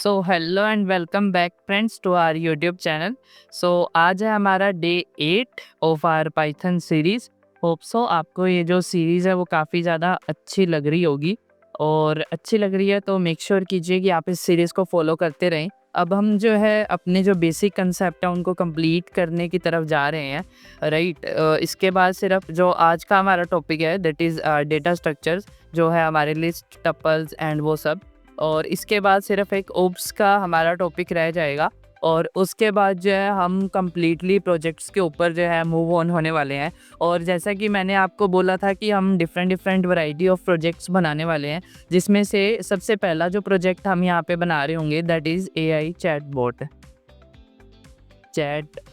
So hello and welcome back friends to our YouTube channel. So आज है हमारा day 8 of our Python series. Hope so आपको ये जो सीरीज़ है वो काफ़ी ज़्यादा अच्छी लग रही होगी, और अच्छी लग रही है तो मेक श्योर कीजिए कि आप इस सीरीज़ को फॉलो करते रहें। अब हम जो है अपने जो बेसिक कंसेप्ट है उनको कंप्लीट करने की तरफ जा रहे हैं, राइट। इसके बाद सिर्फ जो आज का हमारा टॉपिक है दैट इज़ डेटा स्ट्रक्चर्स, जो है हमारे लिस्ट, टपल्स एंड वो सब। और इसके बाद सिर्फ एक ओप्स का हमारा टॉपिक रह जाएगा, और उसके बाद जो है हम कम्प्लीटली प्रोजेक्ट्स के ऊपर जो है मूव ऑन होने वाले हैं। और जैसा कि मैंने आपको बोला था कि हम different different variety of projects बनाने वाले हैं, जिसमें से सबसे पहला जो प्रोजेक्ट हम यहाँ पे बना रहे होंगे that is AI chat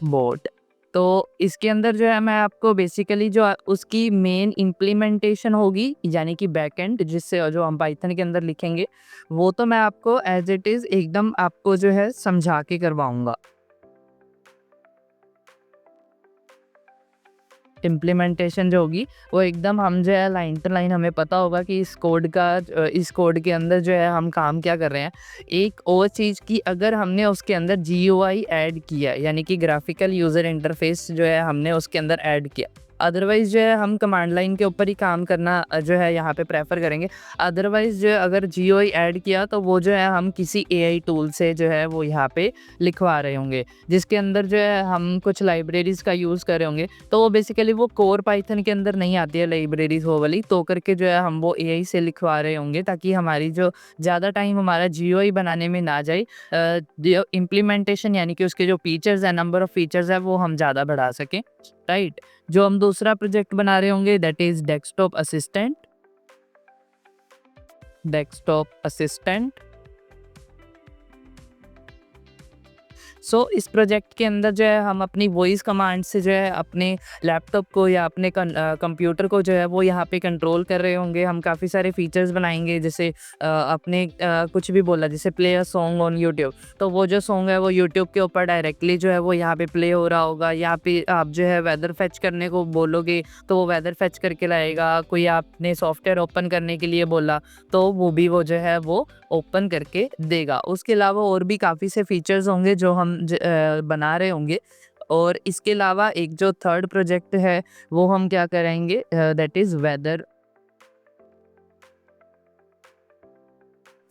bot. तो इसके अंदर जो है मैं आपको बेसिकली जो उसकी मेन इम्प्लीमेंटेशन होगी, यानी कि बैकएंड जिससे जो हम पाइथन के अंदर लिखेंगे, वो तो मैं आपको एज इट इज़ एकदम आपको जो है समझा के करवाऊंगा। इम्प्लीमेंटेशन जो होगी वो एकदम हम जो है लाइन टू लाइन हमें पता होगा कि इस कोड के अंदर जो है हम काम क्या कर रहे हैं। एक और चीज़ की, अगर हमने उसके अंदर GUI ऐड किया, यानी कि ग्राफिकल यूज़र इंटरफेस जो है हमने उसके अंदर ऐड किया, अदरवाइज़ जो है हम कमांड लाइन के ऊपर ही काम करना जो है यहाँ पे प्रेफर करेंगे। अदरवाइज़ जो है अगर GUI ऐड किया तो वो जो है हम किसी AI टूल से जो है वो यहाँ पे लिखवा रहे होंगे, जिसके अंदर जो है हम कुछ लाइब्रेरीज़ का यूज़ कर रहे होंगे। तो वो बेसिकली वो कोर पाइथन के अंदर नहीं आती है लाइब्रेरीज़ वो वाली, तो करके जो है हम वो AI से लिखवा रहे होंगे, ताकि हमारी जो ज़्यादा टाइम हमारा GUI बनाने में ना जाए। जो इम्प्लीमेंटेशन यानी कि उसके जो फीचर्स हैं, नंबर ऑफ़ फीचर्स हैं, वो हम ज़्यादा बढ़ा सकें, राइट। जो हम दूसरा प्रोजेक्ट बना रहे होंगे दैट इज़ डेस्कटॉप असिस्टेंट। इस प्रोजेक्ट के अंदर जो है हम अपनी वॉइस कमांड से जो है अपने लैपटॉप को या अपने कंप्यूटर को जो है वो यहाँ पे कंट्रोल कर रहे होंगे। हम काफ़ी सारे फीचर्स बनाएंगे, जैसे कुछ भी बोला, जैसे play a song on YouTube, तो वो जो सॉन्ग है वो यूट्यूब के ऊपर डायरेक्टली जो है वो यहाँ पे प्ले हो रहा होगा। यहाँ पे आप जो है वेदर फैच करने को बोलोगे तो वो वेदर फैच करके लाएगा। कोई आपने सॉफ्टवेयर ओपन करने के लिए बोला तो वो भी वो जो है वो ओपन करके देगा। उसके अलावा और भी काफ़ी से फीचर्स होंगे जो हम बना रहे होंगे। और इसके अलावा एक जो थर्ड प्रोजेक्ट है वो हम क्या करेंगे, that is weather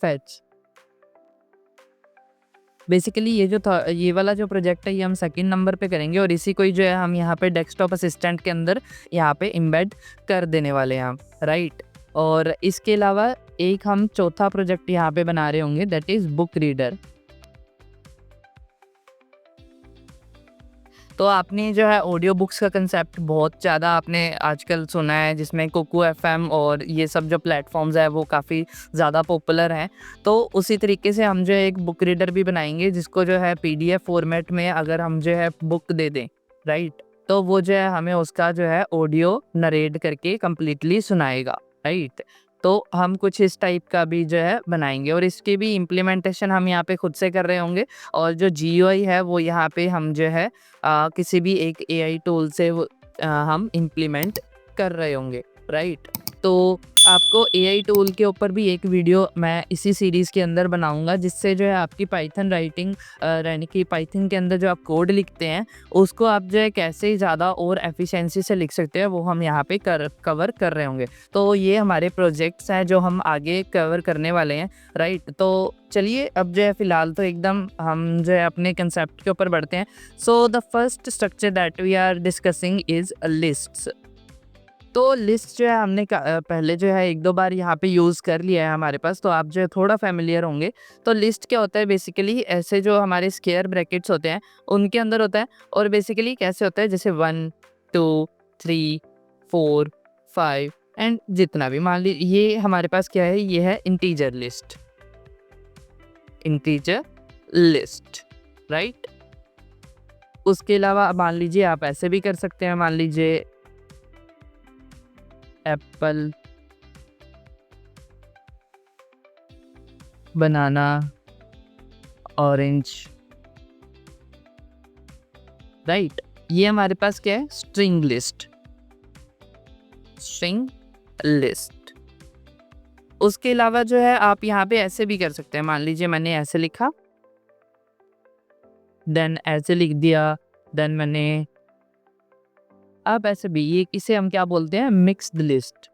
fetch. Basically ये वाला जो प्रोजेक्ट है ये हम सेकंड नंबर पे करेंगे, और इसी को ही जो है हम यहाँ पे डेस्कटॉप असिस्टेंट के अंदर यहाँ पे एम्बेड कर देने वाले हैं हम, राइट। और इसके अलावा एक हम चौथा प्रोजेक्ट यहाँ पे बना रहे होंगे दैट इज़ बुक रीडर। तो आपने जो है ऑडियो बुक्स का कंसेप्ट बहुत ज़्यादा आपने आजकल सुना है, जिसमें कुकू एफएम और ये सब जो प्लेटफॉर्म्स है वो काफ़ी ज़्यादा पॉपुलर हैं। तो उसी तरीके से हम जो है एक बुक रीडर भी बनाएंगे, जिसको जो है PDF फॉर्मेट में अगर हम जो है बुक दे दें, राइट, तो वो जो है हमें उसका जो है ऑडियो नरेट करके कम्प्लीटली सुनाएगा, राइट। तो हम कुछ इस टाइप का भी जो है बनाएंगे, और इसकी भी इम्प्लीमेंटेशन हम यहाँ पे खुद से कर रहे होंगे। और जो GUI है वो यहाँ पे हम जो है किसी भी एक AI टूल से हम इम्प्लीमेंट कर रहे होंगे, राइट। तो आपको AI टूल के ऊपर भी एक वीडियो मैं इसी सीरीज़ के अंदर बनाऊंगा, जिससे जो है आपकी पाइथन राइटिंग, यानी कि पाइथन के अंदर जो आप कोड लिखते हैं उसको आप जो है कैसे ज़्यादा और एफिशिएंसी से लिख सकते हैं, वो हम यहाँ पे कवर कर रहे होंगे। तो ये हमारे प्रोजेक्ट्स हैं जो हम आगे कवर करने वाले हैं, राइट। तो चलिए अब जो है फ़िलहाल तो एकदम हम जो है अपने कंसेप्ट के ऊपर बढ़ते हैं। So the first structure that we are discussing is lists. तो लिस्ट जो है हमने पहले जो है 1-2 बार यहाँ पे यूज़ कर लिया है हमारे पास, तो आप जो है थोड़ा फ़ैमिलियर होंगे। तो लिस्ट क्या होता है, बेसिकली ऐसे जो हमारे स्क्वायर ब्रैकेट्स होते हैं उनके अंदर होता है। और बेसिकली कैसे होता है, जैसे 1, 2, 3, 4, 5 एंड जितना भी, मान ली ये हमारे पास क्या है, ये है इंटीजर लिस्ट, राइट। उसके अलावा मान लीजिए आप ऐसे भी कर सकते हैं, मान लीजिए एप्पल, बनाना, ऑरेंज, राइट। ये हमारे पास क्या है, स्ट्रिंग लिस्ट। उसके अलावा जो है आप यहाँ पे ऐसे भी कर सकते हैं। मान लीजिए मैंने ऐसे लिखा, देन ऐसे लिख दिया, देन मैंने अब ऐसे भी, ये इसे हम क्या बोलते हैं, मिक्स्ड लिस्ट।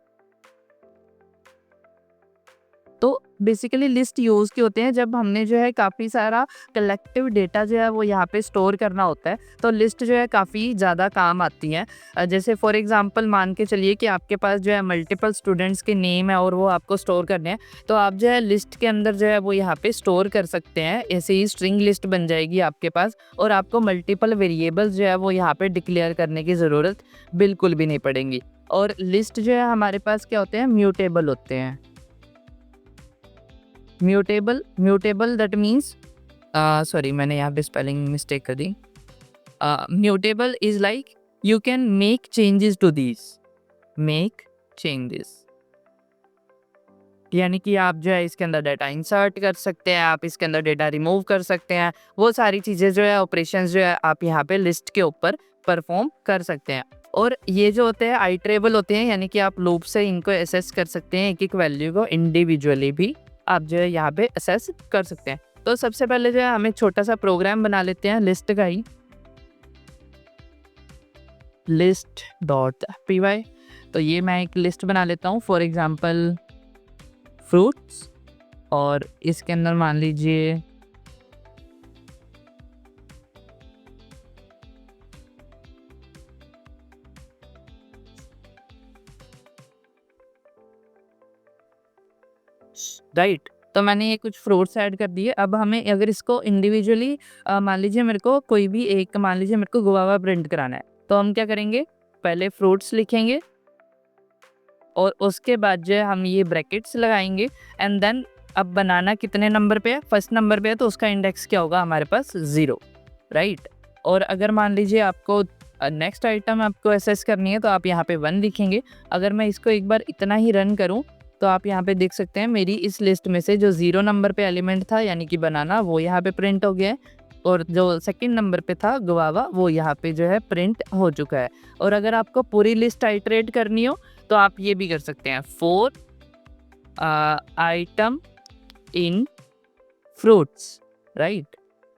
तो बेसिकली लिस्ट यूज़ के होते हैं जब हमने जो है काफ़ी सारा कलेक्टिव डेटा जो है वो यहाँ पे स्टोर करना होता है, तो लिस्ट जो है काफ़ी ज़्यादा काम आती हैं। जैसे फॉर एग्जांपल मान के चलिए कि आपके पास जो है मल्टीपल स्टूडेंट्स के नेम है और वो आपको स्टोर करने हैं, तो आप जो है लिस्ट के अंदर जो है वो यहाँ पे स्टोर कर सकते हैं। ऐसे ही स्ट्रिंग लिस्ट बन जाएगी आपके पास और आपको मल्टीपल वेरिएबल्स जो है वो यहाँ पे डिक्लेयर करने की ज़रूरत बिल्कुल भी नहीं पड़ेगी। और लिस्ट जो है हमारे पास क्या होते हैं, म्यूटेबल होते हैं। म्यूटेबल दैट मीन्स, सॉरी मैंने यहाँ पे स्पेलिंग मिस्टेक कर दी। Mutable is like you can make changes to this, make changes, यानी कि आप जो है इसके अंदर डाटा इंसर्ट कर सकते हैं, आप इसके अंदर डाटा रिमूव कर सकते हैं। वो सारी चीज़ें जो है, ऑपरेशंस जो है आप यहाँ पे लिस्ट के ऊपर परफॉर्म कर सकते हैं। और ये जो होते हैं आइटरेबल होते हैं, यानी कि आप लूप से इनको एसेस कर सकते हैं, एक एक वैल्यू को इंडिविजुअली भी आप जो है यहाँ पे असेस कर सकते हैं। तो सबसे पहले जो है हम एक छोटा सा प्रोग्राम बना लेते हैं लिस्ट का ही, list.py। तो ये मैं एक लिस्ट बना लेता हूँ, फॉर एग्जांपल फ्रूट्स, और इसके अंदर मान लीजिए राइट। तो मैंने ये कुछ फ्रूट्स ऐड कर दिए। अब हमें अगर इसको इंडिविजुअली मान लीजिए मेरे को कोई भी एक, मान लीजिए मेरे को गुआवा प्रिंट कराना है, तो हम क्या करेंगे, पहले फ्रूट्स लिखेंगे और उसके बाद जो है हम ये ब्रैकेट्स लगाएंगे एंड देन अब बनाना कितने नंबर पे है, फर्स्ट नंबर पे है, तो उसका इंडेक्स क्या होगा हमारे पास 0, राइट। और अगर मान लीजिए आपको नेक्स्ट आइटम आपको एसेस करनी है तो आप यहाँ पे 1 लिखेंगे। अगर मैं इसको एक बार इतना ही रन करूँ तो आप यहाँ पे देख सकते हैं मेरी इस लिस्ट में से जो 0 नंबर पे एलिमेंट था यानी कि बनाना, वो यहाँ पे प्रिंट हो गया है, और जो सेकंड नंबर पे था गुआवा, वो यहाँ पे जो है प्रिंट हो चुका है। और अगर आपको पूरी लिस्ट आइटरेट करनी हो तो आप ये भी कर सकते हैं, 4 आइटम इन फ्रूट्स, राइट।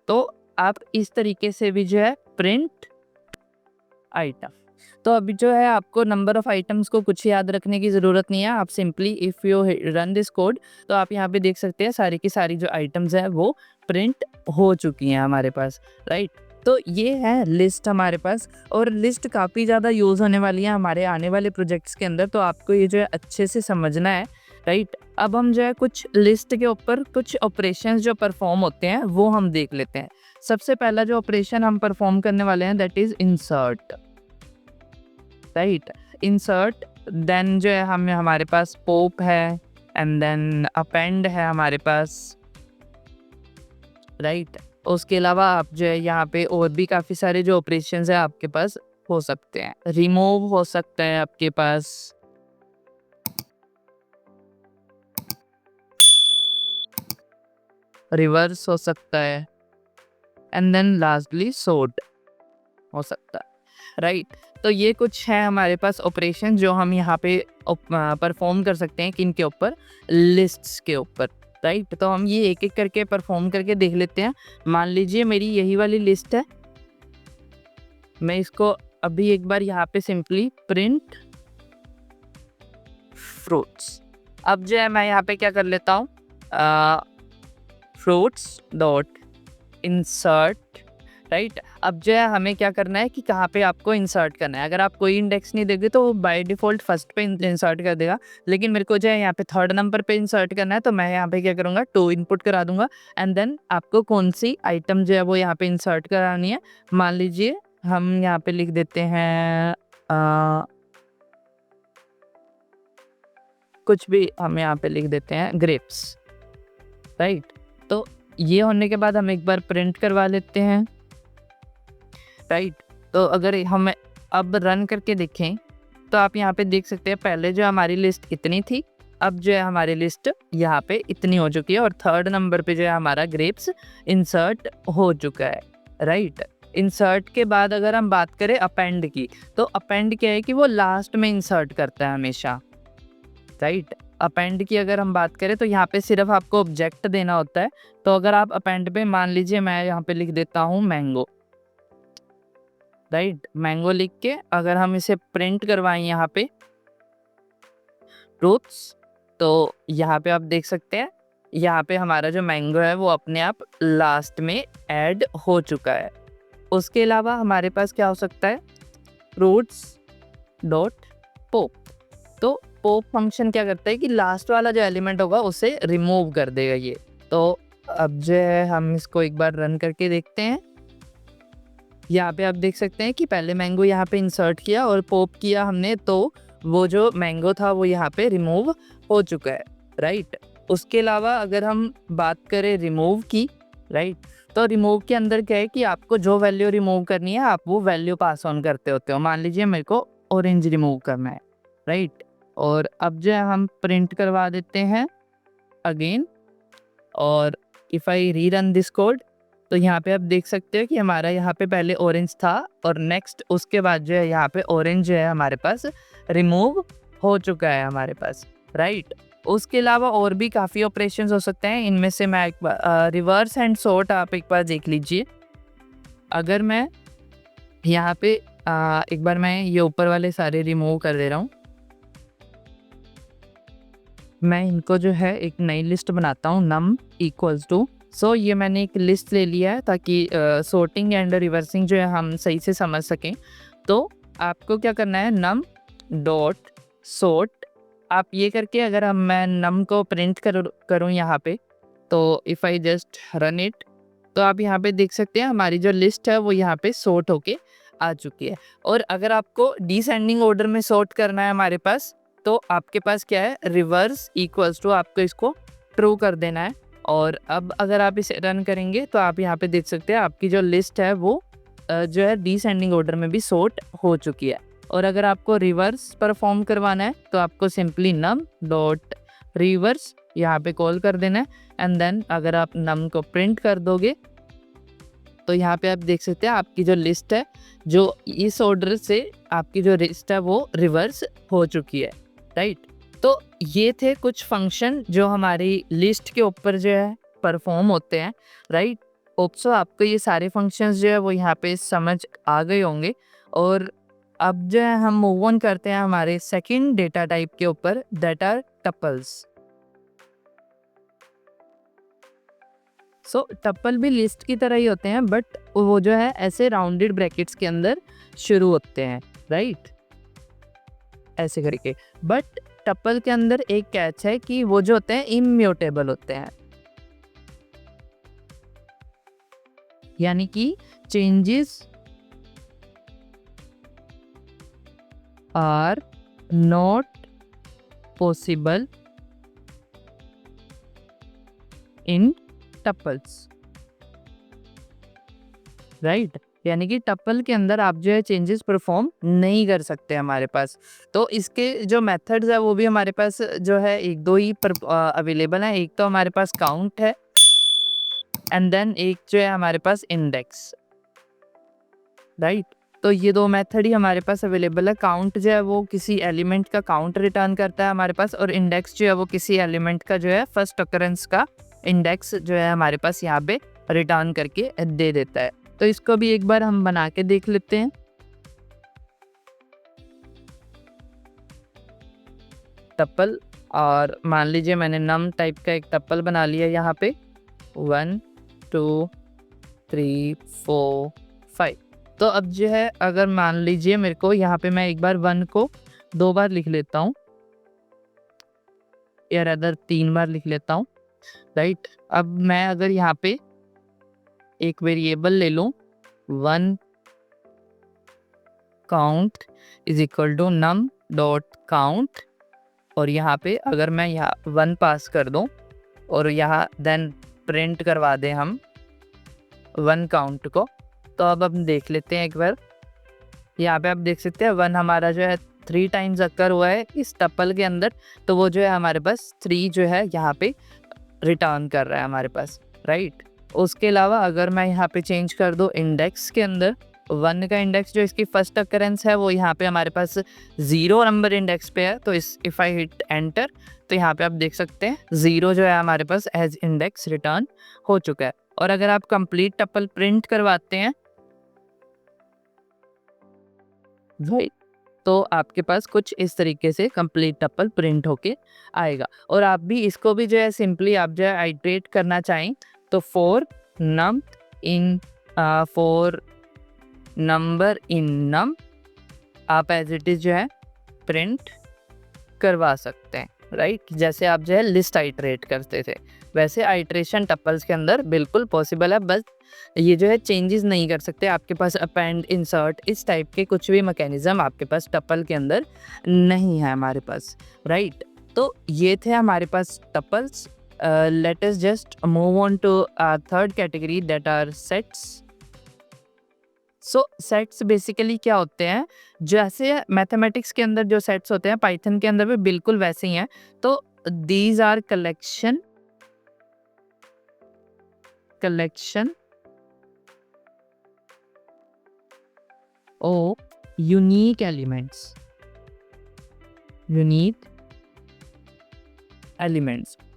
तो आप इस तरीके से भी जो है प्रिंट आइटम। तो अभी जो है आपको नंबर ऑफ आइटम्स को कुछ याद रखने की ज़रूरत नहीं है। आप simply if you run this code तो आप यहाँ पे देख सकते हैं सारी की सारी जो आइटम्स हैं वो प्रिंट हो चुकी हैं हमारे पास, राइट। तो ये है लिस्ट हमारे पास, और लिस्ट काफ़ी ज़्यादा यूज़ होने वाली है हमारे आने वाले प्रोजेक्ट्स के अंदर, तो आपको ये जो है अच्छे से समझना है, राइट। अब हम जो है कुछ लिस्ट के ऊपर कुछ ऑपरेशंस जो परफॉर्म होते हैं वो हम देख लेते हैं। सबसे पहला जो ऑपरेशन हम परफॉर्म करने वाले हैं that is insert, right. Insert, then जो है हमारे पास पॉप है एंड देन अपेंड है हमारे पास, राइट। उसके अलावा आप जो है यहाँ पे और भी काफ़ी सारे जो ऑपरेशंस है आपके पास हो सकते हैं। रिमूव हो सकता है आपके पास, रिवर्स हो सकता है, एंड देन लास्टली सॉर्ट हो सकता है, राइट। तो ये कुछ है हमारे पास ऑपरेशन जो हम यहाँ पे परफॉर्म कर सकते हैं, किन के ऊपर, लिस्ट्स के ऊपर, राइट। तो हम ये एक एक करके परफॉर्म करके देख लेते हैं। मान लीजिए मेरी यही वाली लिस्ट है, मैं इसको अभी एक बार यहाँ पे सिंपली प्रिंट फ्रूट्स। अब जो है मैं यहाँ पे क्या कर लेता हूँ, फ्रूट्स डॉट इंसर्ट, राइट। अब जो है हमें क्या करना है कि कहाँ पे आपको इंसर्ट करना है। अगर आप कोई इंडेक्स नहीं देंगे तो वो बाय डिफ़ॉल्ट फर्स्ट पे इंसर्ट कर देगा, लेकिन मेरे को जो है यहाँ पे थर्ड नंबर पे इंसर्ट करना है, तो मैं यहाँ पे क्या करूँगा, 2 इनपुट करा दूंगा एंड देन आपको कौन सी आइटम जो है वो यहाँ पे इंसर्ट करानी है। मान लीजिए हम यहाँ पे लिख देते हैं कुछ भी, हम यहाँ पे लिख देते हैं ग्रेप्स, राइट। तो ये होने के बाद हम एक बार प्रिंट करवा लेते हैं, राइट। तो अगर हम अब रन करके देखें तो आप यहाँ पे देख सकते हैं पहले जो हमारी लिस्ट इतनी थी, अब जो है हमारी लिस्ट यहाँ पे इतनी हो चुकी है, और थर्ड नंबर पे जो है हमारा ग्रेप्स इंसर्ट हो चुका है, राइट। इंसर्ट के बाद अगर हम बात करें अपेंड की, तो अपेंड क्या है कि वो लास्ट में इंसर्ट करता है हमेशा, राइट। अपेंड की अगर हम बात करें तो यहाँ पे सिर्फ आपको ऑब्जेक्ट देना होता है। तो अगर आप अपेंड पे मान लीजिए मैं यहाँ पे लिख देता हूँ मैंगो, राइट। मैंगो लिख के अगर हम इसे प्रिंट करवाएं यहाँ पे फ्रूट्स, तो यहाँ पे आप देख सकते हैं यहाँ पे हमारा जो मैंगो है वो अपने आप लास्ट में ऐड हो चुका है। उसके अलावा हमारे पास क्या हो सकता है, फ्रूट्स डॉट पॉप। तो पॉप फंक्शन क्या करता है कि लास्ट वाला जो एलिमेंट होगा उसे रिमूव कर देगा ये। तो अब जो है हम इसको एक बार रन करके देखते हैं। यहाँ पे आप देख सकते हैं कि पहले मैंगो यहाँ पे इंसर्ट किया और पॉप किया हमने, तो वो जो मैंगो था वो यहाँ पे रिमूव हो चुका है, राइट। उसके अलावा अगर हम बात करें रिमूव की, राइट, तो रिमूव के अंदर क्या है कि आपको जो वैल्यू रिमूव करनी है आप वो वैल्यू पास ऑन करते होते हो। मान लीजिए मेरे को ऑरेंज रिमूव करना है, राइट। और अब जो है हम प्रिंट करवा देते हैं अगेन, और if I rerun this code, तो यहाँ पे आप देख सकते हो कि हमारा यहाँ पे पहले ऑरेंज था और नेक्स्ट उसके बाद जो है यहाँ पे ऑरेंज जो है हमारे पास रिमूव हो चुका है हमारे पास, राइट। उसके अलावा और भी काफ़ी ऑपरेशंस हो सकते हैं। इनमें से मैं एक बार रिवर्स एंड सॉर्ट आप एक बार देख लीजिए। अगर मैं यहाँ पे एक बार मैं ये ऊपर वाले सारे रिमूव कर दे रहा हूँ, मैं इनको जो है एक नई लिस्ट बनाता हूँ num इक्वल्स टू। सो ये मैंने एक लिस्ट ले लिया है ताकि सॉर्टिंग एंड रिवर्सिंग जो है हम सही से समझ सकें। तो आपको क्या करना है, num डॉट सॉर्ट। आप ये करके अगर हम मैं num को प्रिंट करूँ यहाँ पे, तो if I just run it, तो आप यहाँ पे देख सकते हैं हमारी जो लिस्ट है वो यहाँ पे सॉर्ट होके आ चुकी है। और अगर आपको डिसेंडिंग ऑर्डर में सॉर्ट करना है हमारे पास, तो आपके पास क्या है, रिवर्स इक्वल्स टू आपको इसको ट्रू कर देना है। और अब अगर आप इसे रन करेंगे तो आप यहाँ पे देख सकते हैं आपकी जो लिस्ट है वो जो है डिसेंडिंग ऑर्डर में भी सॉर्ट हो चुकी है। और अगर आपको रिवर्स परफॉर्म करवाना है तो आपको सिंपली num डॉट रिवर्स यहाँ पे कॉल कर देना है, एंड देन अगर आप num को प्रिंट कर दोगे तो यहाँ पे आप देख सकते हैं आपकी जो लिस्ट है, जो इस ऑर्डर से आपकी जो लिस्ट है वो रिवर्स हो चुकी है, राइट। तो ये थे कुछ फंक्शन जो हमारी लिस्ट के ऊपर जो है परफॉर्म होते हैं, राइट। होप्स सो आपको ये सारे फंक्शंस जो है वो यहाँ पे समझ आ गए होंगे। और अब जो है हम मूव ऑन करते हैं हमारे सेकंड डेटा टाइप के ऊपर, that are tuples. So tuple भी लिस्ट की तरह ही होते हैं, बट वो जो है ऐसे राउंडेड ब्रैकेट्स के अंदर शुरू होते हैं, राइट, ऐसे करके। बट टपल के अंदर एक कैच है कि वो जो होते हैं इम्यूटेबल होते हैं, यानी कि changes are not possible in tuples, right. यानी कि टपल के अंदर आप जो है चेंजेस परफॉर्म नहीं कर सकते हमारे पास। तो इसके जो मेथड्स है वो भी हमारे पास जो है एक दो ही अवेलेबल है। एक तो हमारे पास काउंट है, एंड देन एक जो है हमारे पास इंडेक्स, राइट। तो ये दो मेथड ही हमारे पास अवेलेबल है। काउंट जो है वो किसी एलिमेंट का काउंट रिटर्न करता है हमारे पास, और इंडेक्स जो है वो किसी एलिमेंट का जो है फर्स्ट अकरेंस का इंडेक्स जो है हमारे पास यहाँ पे रिटर्न करके दे देता है। तो इसको भी एक बार हम बना के देख लेते हैं। टपल, और मान लीजिए मैंने num टाइप का एक टपल बना लिया यहाँ पे 1 2 3 4 5। तो अब जो है अगर मान लीजिए मेरे को यहाँ पे मैं एक बार 1 को 2 बार लिख लेता हूँ, या अदर 3 बार लिख लेता हूँ, राइट। अब मैं अगर यहाँ पे एक वेरिएबल ले लूँ 1 count is equal to num dot count, और यहाँ पे अगर मैं यहाँ 1 पास कर दूँ और यहाँ देन प्रिंट करवा दें हम 1 काउंट को, तो अब हम देख लेते हैं एक बार। यहाँ पे आप देख सकते हैं 1 हमारा जो है 3 टाइम्स अकर हुआ है इस टपल के अंदर, तो वो जो है हमारे पास 3 जो है यहाँ पे रिटर्न कर रहा है हमारे पास, राइट। उसके अलावा अगर मैं यहाँ पे चेंज कर दूँ इंडेक्स के अंदर 1 का इंडेक्स जो इसकी फर्स्ट अकरेंस है वो यहाँ पे हमारे पास 0 नंबर इंडेक्स पे है। तो इस इफ़ आई हिट एंटर तो यहाँ पे आप देख सकते हैं 0 जो है हमारे पास एज इंडेक्स रिटर्न हो चुका है। और अगर आप कंप्लीट टपल प्रिंट करवाते हैं राइट, तो आपके पास कुछ इस तरीके से कंप्लीट टपल प्रिंट होके आएगा। और आप भी इसको भी जो है सिंपली आप जो है आइट्रेट करना चाहें तो for num in for number in num आप एज इट इज़ जो है प्रिंट करवा सकते हैं राइट। जैसे आप जो है लिस्ट आइट्रेट करते थे वैसे आइट्रेशन टपल्स के अंदर बिल्कुल पॉसिबल है। बस ये जो है चेंजेस नहीं कर सकते, आपके पास अपेंड इंसर्ट इस टाइप के कुछ भी मैकेनिज्म आपके पास टपल के अंदर नहीं है हमारे पास राइट। तो ये थे हमारे पास tuples. Let us just move on to third category that are sets. So sets basically क्या होते हैं, जैसे मैथमेटिक्स के अंदर जो सेट्स होते हैं पाइथन के अंदर भी बिल्कुल वैसे ही हैं। तो these are collection of unique elements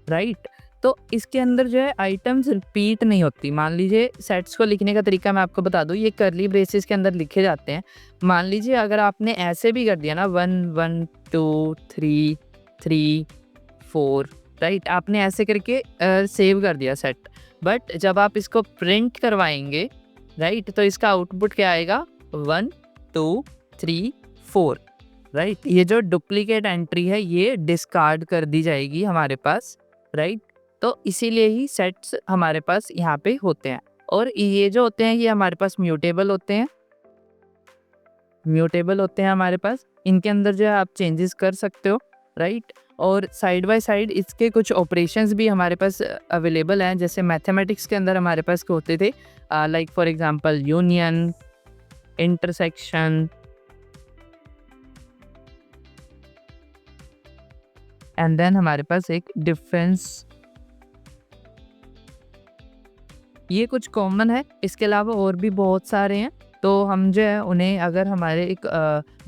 right. तो इसके अंदर जो है आइटम्स रिपीट नहीं होती। मान लीजिए सेट्स को लिखने का तरीका मैं आपको बता दूं, ये करली ब्रेसेस के अंदर लिखे जाते हैं। मान लीजिए अगर आपने ऐसे भी कर दिया ना 1 1 2 3 3 4 राइट, आपने ऐसे करके सेव कर दिया सेट। बट जब आप इसको प्रिंट करवाएंगे राइट तो इसका आउटपुट क्या आएगा 1 2 3 4 राइट। ये जो डुप्लीकेट एंट्री है ये डिस्कार्ड कर दी जाएगी हमारे पास राइट। तो इसीलिए ही सेट्स हमारे पास यहाँ पे होते हैं। और ये जो होते हैं ये हमारे पास म्यूटेबल होते हैं हमारे पास। इनके अंदर जो है आप चेंजेस कर सकते हो राइट। और साइड बाय साइड इसके कुछ ऑपरेशंस भी हमारे पास अवेलेबल हैं। जैसे मैथमेटिक्स के अंदर हमारे पास होते थे like for example union, intersection and then हमारे पास एक डिफरेंस। ये कुछ कॉमन है, इसके अलावा और भी बहुत सारे हैं। तो हम जो है उन्हें अगर हमारे एक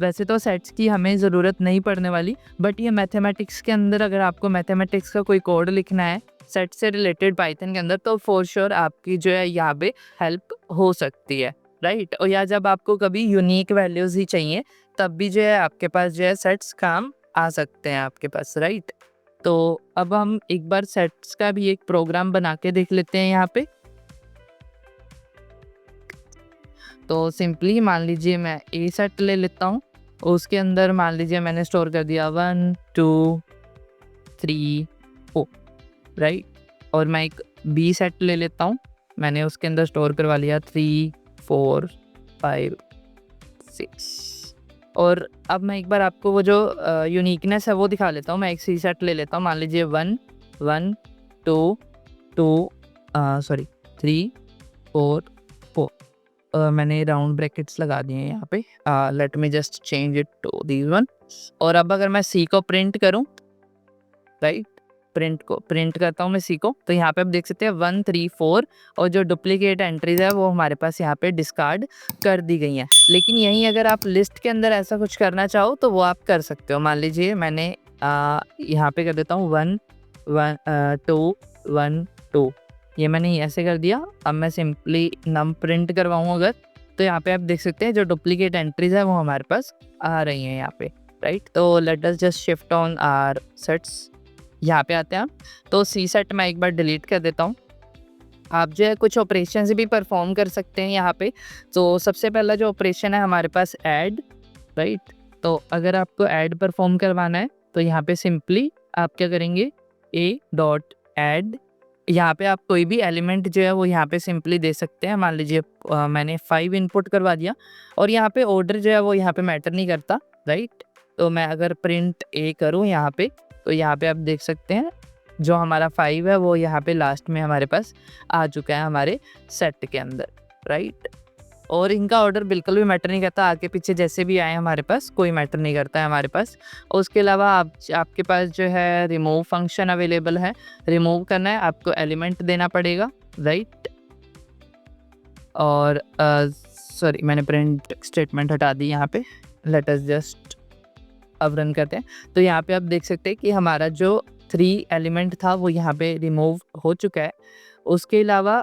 वैसे तो सेट्स की हमें ज़रूरत नहीं पड़ने वाली, बट ये मैथमेटिक्स के अंदर अगर आपको मैथमेटिक्स का कोई कोड लिखना है सेट से रिलेटेड पाइथन के अंदर तो फॉर श्योर आपकी जो है यहाँ पे हेल्प हो सकती है राइट। और या जब आपको कभी यूनिक वैल्यूज़ ही चाहिए तब भी जो है आपके पास जो है सेट्स काम आ सकते हैं आपके पास राइट। तो अब हम एक बार सेट्स का भी एक प्रोग्राम बना के देख लेते हैं यहाँ पे। तो सिंपली मान लीजिए मैं ए सेट ले लेता हूँ, उसके अंदर मान लीजिए मैंने स्टोर कर दिया 1 2 3 4 राइट। और मैं एक बी सेट ले लेता हूँ, मैंने उसके अंदर स्टोर करवा लिया 3 4 5 6। और अब मैं एक बार आपको वो जो यूनिकनेस है वो दिखा लेता हूँ। मैं एक सी सेट ले लेता हूँ, मान लीजिए 1 1 2 2 3 4 4। मैंने राउंड ब्रैकेट्स लगा दिए हैं यहाँ पे। Let me just change it to this one. और अब अगर मैं सी को प्रिंट करूँ राइट, प्रिंट करता हूँ मैं सी को, तो यहाँ पे आप देख सकते हैं 1 3 4 और जो डुप्लीकेट एंट्रीज है वो हमारे पास यहाँ पे डिस्कार्ड कर दी गई हैं। लेकिन यहीं अगर आप लिस्ट के अंदर ऐसा कुछ करना चाहो तो वो आप कर सकते हो। मान लीजिए मैंने यहाँ पे कर देता हूँ 1 2 1 2, ये मैंने ऐसे कर दिया। अब मैं सिंपली नम प्रिंट करवाऊँ अगर, तो यहाँ पे आप देख सकते हैं जो डुप्लीकेट एंट्रीज है वो हमारे पास आ रही हैं यहाँ पे राइट। तो let us just shift on our sets, यहाँ पे आते हैं हम। तो सी सेट मैं एक बार डिलीट कर देता हूँ। आप जो है कुछ ऑपरेशंस भी परफॉर्म कर सकते हैं यहाँ पे। तो सबसे पहला जो ऑपरेशन है हमारे पास ऐड राइट। तो अगर आपको ऐड परफॉर्म करवाना है तो यहाँ पे सिंपली आप क्या करेंगे ए डॉट ऐड, यहाँ पे आप कोई भी एलिमेंट जो है वो यहाँ पे सिंपली दे सकते हैं। मान लीजिए मैंने 5 इनपुट करवा दिया और यहाँ पे ऑर्डर जो है वो यहाँ पे मैटर नहीं करता राइट। तो मैं अगर प्रिंट ए करूँ यहाँ पे तो यहाँ पे आप देख सकते हैं जो हमारा 5 है वो यहाँ पे लास्ट में हमारे पास आ चुका है हमारे सेट के अंदर राइट। और इनका ऑर्डर बिल्कुल भी मैटर नहीं करता, आगे पीछे जैसे भी आए हमारे पास कोई मैटर नहीं करता है हमारे पास। और उसके अलावा आपके पास जो है रिमूव फंक्शन अवेलेबल है। रिमूव करना है आपको एलिमेंट देना पड़ेगा राइट। और सॉरी मैंने प्रिंट स्टेटमेंट हटा दी यहाँ पे। लेट अस जस्ट अब रन करते हैं। तो यहाँ पे आप देख सकते हैं कि हमारा जो 3 एलिमेंट था वो यहाँ पे रिमूव हो चुका है। उसके अलावा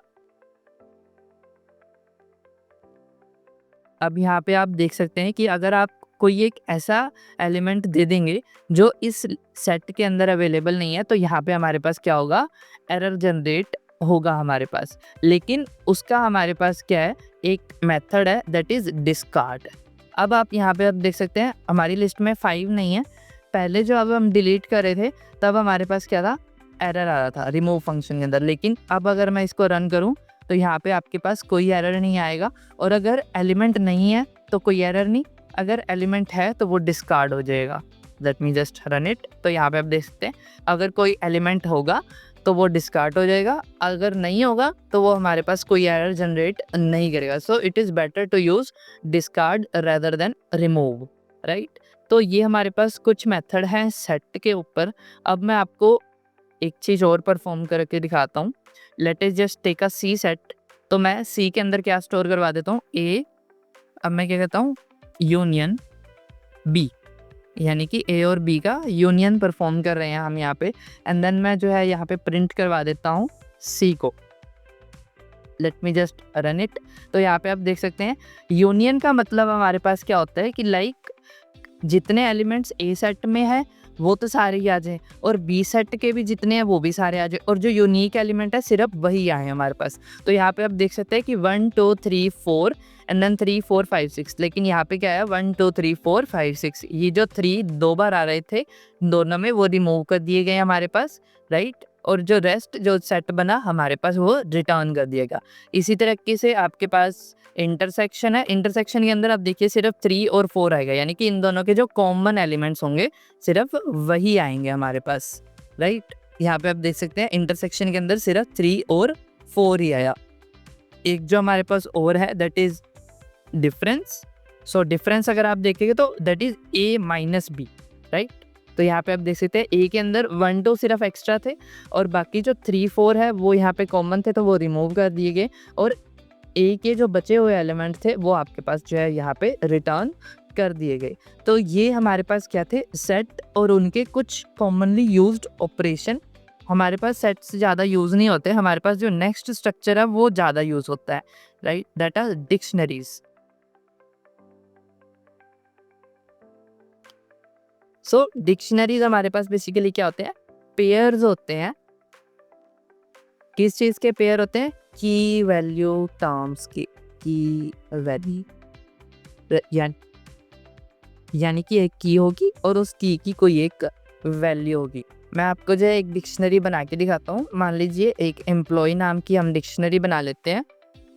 अब यहाँ पे आप देख सकते हैं कि अगर आप कोई एक ऐसा एलिमेंट दे देंगे जो इस सेट के अंदर अवेलेबल नहीं है, तो यहाँ पे हमारे पास क्या होगा, एरर जनरेट होगा हमारे पास। लेकिन उसका हमारे पास क्या है, एक मेथड है दैट इज डिस्कार्ड। अब आप यहाँ पे आप देख सकते हैं हमारी लिस्ट में 5 नहीं है। पहले जो अब हम डिलीट कर रहे थे तब हमारे पास क्या था, एरर आ रहा था रिमूव फंक्शन के अंदर। लेकिन अब अगर मैं इसको रन करूँ तो यहाँ पे आपके पास कोई एरर नहीं आएगा। और अगर एलिमेंट नहीं है तो कोई एरर नहीं, अगर एलिमेंट है तो वो डिस्कार्ड हो जाएगा। Late me just run it. तो यहाँ पे आप देख सकते हैं अगर कोई एलिमेंट होगा तो वो डिस्कार्ड हो जाएगा, अगर नहीं होगा तो वो हमारे पास कोई एरर जनरेट नहीं करेगा। So it is better to use discard rather than remove, right. तो ये हमारे पास कुछ मेथड हैं सेट के ऊपर। अब मैं आपको एक चीज़ और परफॉर्म करके दिखाता हूँ। Let us just take a C set. तो मैं सी के अंदर क्या स्टोर करवा देता हूँ, ए। अब मैं क्या कहता हूँ, यूनियन बी, यानी कि ए और बी का यूनियन परफॉर्म कर रहे हैं हम यहाँ पे। एंड देन मैं जो है यहाँ पे प्रिंट करवा देता हूँ सी को। Late me just run it. तो यहाँ पे आप देख सकते हैं यूनियन का मतलब हमारे पास क्या होता है कि लाइक जितने एलिमेंट्स ए सेट में है वो तो सारे ही आ जाए, और बी सेट के भी जितने हैं वो भी सारे आ जाए, और जो यूनिक एलिमेंट है सिर्फ वही आए हमारे पास। तो यहाँ पे आप देख सकते हैं कि 1 2 3 4 एंड देन 3 4 5 6। लेकिन यहाँ पे क्या है, 1 2 3 4 5 6, ये जो 3 2 बार आ रहे थे दोनों में वो रिमूव कर दिए गए हमारे पास, राइट। और जो रेस्ट जो सेट बना हमारे पास वो रिटर्न कर दिएगा। इसी तरीके से आपके पास इंटरसेक्शन है। इंटरसेक्शन के अंदर आप देखिए सिर्फ 3 और 4 आएगा, यानी कि इन दोनों के जो कॉमन एलिमेंट्स होंगे सिर्फ वही आएंगे हमारे पास, राइट। यहाँ पे आप देख सकते हैं इंटरसेक्शन के अंदर सिर्फ 3 और 4 ही आया। एक जो हमारे पास और है that is difference. So difference अगर आप देखेंगे तो that is A minus B, right. तो यहाँ पे आप देख सकते हैं ए के अंदर 1 2 सिर्फ एक्स्ट्रा थे, और बाकी जो 3 4 है वो यहाँ पे कॉमन थे तो वो रिमूव कर दिए गए, और ए के जो बचे हुए एलिमेंट थे वो आपके पास जो है यहाँ पे रिटर्न कर दिए गए। तो ये हमारे पास क्या थे, सेट और उनके कुछ कॉमनली यूज्ड ऑपरेशन। हमारे पास सेट्स ज़्यादा यूज़ नहीं होते, हमारे पास जो नेक्स्ट स्ट्रक्चर है वो ज़्यादा यूज़ होता है, right, that are dictionaries. So dictionaries हमारे पास बेसिकली क्या होते हैं, पेयर्स होते हैं। किस चीज़ के पेयर होते हैं, की वैल्यू टर्म्स के, की वैल्यू यानी कि एक की होगी और उस की कोई एक वैल्यू होगी। मैं आपको जो है एक डिक्शनरी बना के दिखाता हूँ। मान लीजिए एक एम्प्लॉय नाम की हम डिक्शनरी बना लेते हैं,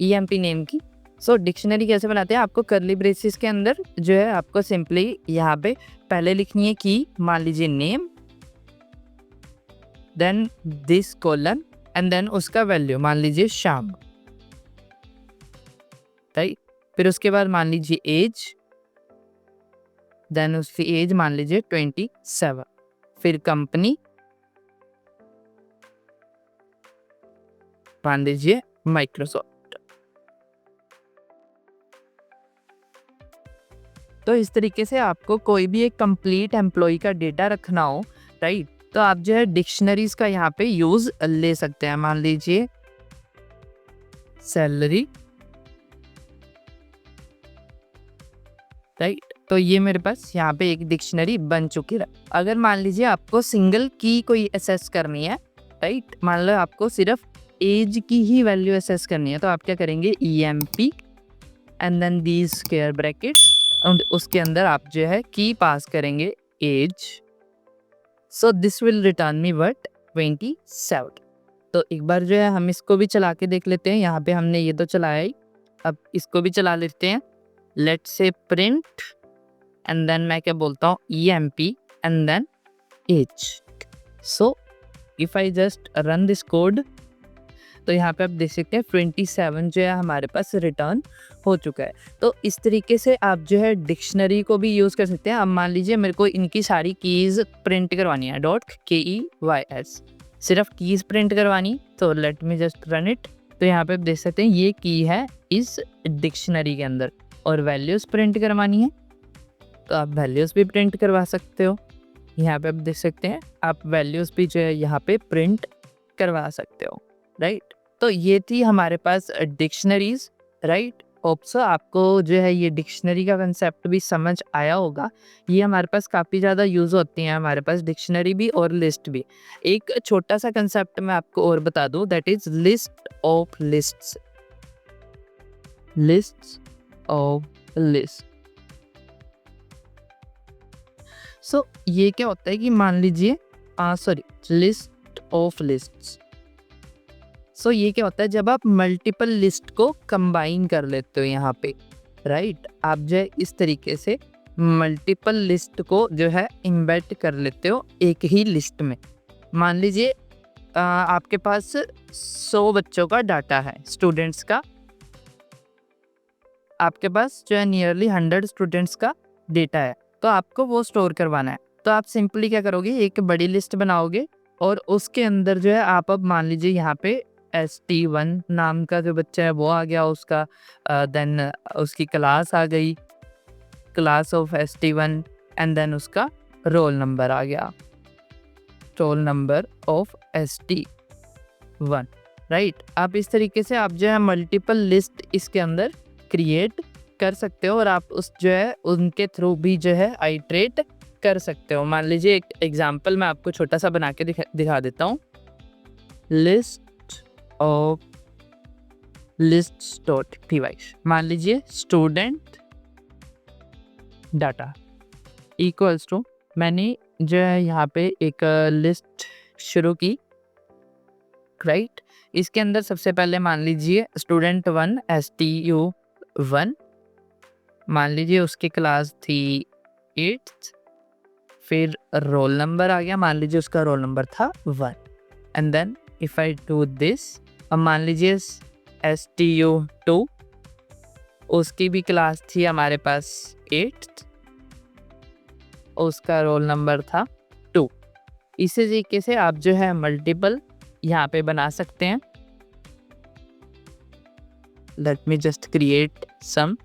EMP नेम की। सो डिक्शनरी कैसे बनाते हैं, आपको करली ब्रेसिस के अंदर जो है आपको सिंपली यहाँ पे पहले लिखनी है की, मान लीजिए name, then this colon and then उसका वैल्यू मान लीजिए शाम, राइट। फिर उसके बाद मान लीजिए एज, देन उसकी एज मान लीजिए 27, फिर कंपनी मान लीजिए माइक्रोसॉफ्ट। तो इस तरीके से आपको कोई भी एक कंप्लीट एम्प्लॉय का डेटा रखना हो, राइट, तो आप जो है डिक्शनरीज का यहाँ पे यूज ले सकते हैं। मान लीजिए सैलरी, राइट। तो ये मेरे पास यहाँ पे एक डिक्शनरी बन चुकी है। अगर मान लीजिए आपको सिंगल की कोई एसेस करनी है, राइट, मान लो आपको सिर्फ एज की ही वैल्यू एसेस करनी है, तो आप क्या करेंगे, EMP and then these square bracket, और उसके अंदर आप जो है की पास करेंगे age. So this will return me what, 27। तो एक बार जो है हम इसको भी चला के देख लेते हैं। यहाँ पे हमने ये तो चलाया ही, अब इसको भी चला लेते हैं। Let's say print and then मैं क्या बोलता हूँ, EMP and then age. So if I just run this code, तो यहाँ पे आप देख सकते हैं 27 जो है हमारे पास रिटर्न हो चुका है। तो इस तरीके से आप जो है डिक्शनरी को भी यूज़ कर सकते हैं। अब मान लीजिए मेरे को इनकी सारी कीज़ प्रिंट करवानी है, .keys, सिर्फ कीज़ प्रिंट करवानी। तो late me just run it. तो यहाँ पे आप देख सकते हैं ये की है इस डिक्शनरी के अंदर, और वैल्यूज़ प्रिंट करवानी है तो आप वैल्यूज़ भी प्रिंट करवा सकते हो। यहाँ पे आप देख सकते हैं आप वैल्यूज़ भी जो है यहाँ पे प्रिंट करवा सकते हो, राइट। तो ये थी हमारे पास डिक्शनरीज, राइट। होप सो आपको जो है ये डिक्शनरी का कंसेप्ट भी समझ आया होगा। ये हमारे पास काफ़ी ज़्यादा यूज़ होती हैं, हमारे पास डिक्शनरी भी और लिस्ट भी। एक छोटा सा कंसेप्ट मैं आपको और बता दूं, that is list of lists. Lists of list. So ये क्या होता है कि मान लीजिए लिस्ट ऑफ लिस्ट्स। सो ये क्या होता है जब आप मल्टीपल लिस्ट को कंबाइन कर लेते हो यहाँ पे, राइट। आप जो है इस तरीके से मल्टीपल लिस्ट को जो है इम्बेड कर लेते हो एक ही लिस्ट में। मान लीजिए आपके पास 100 बच्चों का डाटा है, स्टूडेंट्स का। आपके पास जो है नियरली 100 स्टूडेंट्स का डेटा है, तो आपको वो स्टोर करवाना है। तो आप सिंपली क्या करोगे, एक बड़ी लिस्ट बनाओगे और उसके अंदर जो है आप अब मान लीजिए यहाँ पे ST1 नाम का जो बच्चा है वो आ गया उसका, देन उसकी क्लास आ गई, class of ST1, and then उसका रोल नंबर आ गया, roll number of ST1, right. आप इस तरीके से आप जो है मल्टीपल लिस्ट इसके अंदर क्रिएट कर सकते हो और आप उस जो है उनके थ्रू भी जो है आइट्रेट कर सकते हो। मान लीजिए एक एग्जांपल मैं आपको छोटा सा बना के दिखा देता हूँ। List of lists.py। मान लीजिए स्टूडेंट डाटा इक्वल्स टू, मैंने जो है यहाँ पे एक लिस्ट शुरू की, राइट। इसके अंदर सबसे पहले मान लीजिए स्टूडेंट 1 STU1, मान लीजिए उसकी क्लास थी 8th, फिर रोल नंबर आ गया, मान लीजिए उसका रोल नंबर था 1, and then if I do this, अब मान लीजिए STU2, उसकी भी क्लास थी हमारे पास 8th, उसका रोल नंबर था 2। इसी तरीके से आप जो है मल्टीपल यहाँ पे बना सकते हैं। Let me just create some.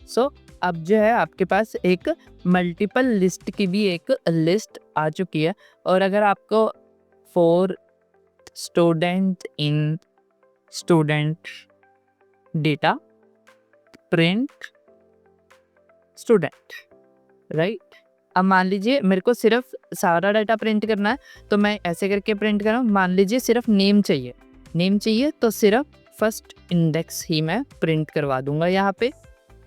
So अब जो है आपके पास एक मल्टीपल लिस्ट की भी एक लिस्ट आ चुकी है। और अगर आपको for student in student data print student, right. अब मान लीजिए मेरे को सिर्फ सारा डाटा प्रिंट करना है, तो मैं ऐसे करके प्रिंट कर रहा हूँ। मान लीजिए सिर्फ नेम चाहिए, तो सिर्फ फर्स्ट इंडेक्स ही मैं प्रिंट करवा दूंगा यहाँ पे।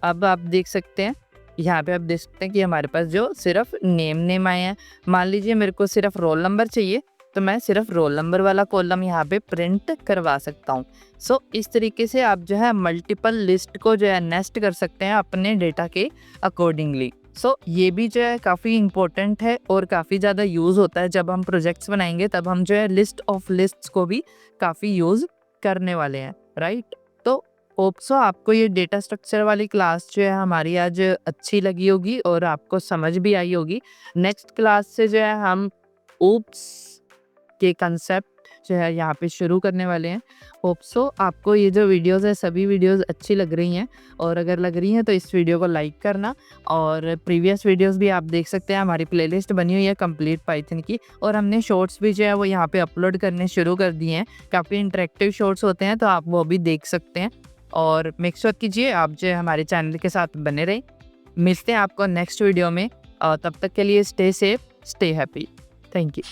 अब आप देख सकते हैं यहाँ पे, आप देख सकते हैं कि हमारे पास जो सिर्फ नेम आए हैं। मान लीजिए मेरे को सिर्फ रोल नंबर चाहिए, तो मैं सिर्फ रोल नंबर वाला कॉलम यहाँ पे प्रिंट करवा सकता हूँ। सो इस तरीके से आप जो है मल्टीपल लिस्ट को जो है नेस्ट कर सकते हैं अपने डेटा के अकॉर्डिंगली। सो ये भी जो है काफ़ी इंपॉर्टेंट है और काफ़ी ज़्यादा यूज़ होता है। जब हम प्रोजेक्ट्स बनाएंगे तब हम जो है लिस्ट ऑफ लिस्ट्स को भी काफ़ी यूज़ करने वाले हैं, राइट। तो होप सो आपको ये डेटा स्ट्रक्चर वाली क्लास जो है हमारी आज अच्छी लगी होगी और आपको समझ भी आई होगी। नेक्स्ट क्लास से जो है हम ओप्स के कंसेप्ट जो है यहाँ पे शुरू करने वाले हैं। होप सो आपको ये जो वीडियोस है सभी वीडियोस अच्छी लग रही हैं, और अगर लग रही हैं तो इस वीडियो को लाइक करना। और प्रीवियस वीडियोस भी आप देख सकते हैं, हमारी प्लेलिस्ट बनी हुई है कंप्लीट पाइथन की, और हमने शॉर्ट्स भी जो है वो यहाँ पे अपलोड करने शुरू कर दिए हैं। काफ़ी इंटरेक्टिव शॉर्ट्स होते हैं, तो आप वो भी देख सकते हैं। और मेक श्योर कीजिए आप जो है हमारे चैनल के साथ बने रहें। मिलते हैं आपको नेक्स्ट वीडियो में, और तब तक के लिए stay safe, stay happy. Thank you.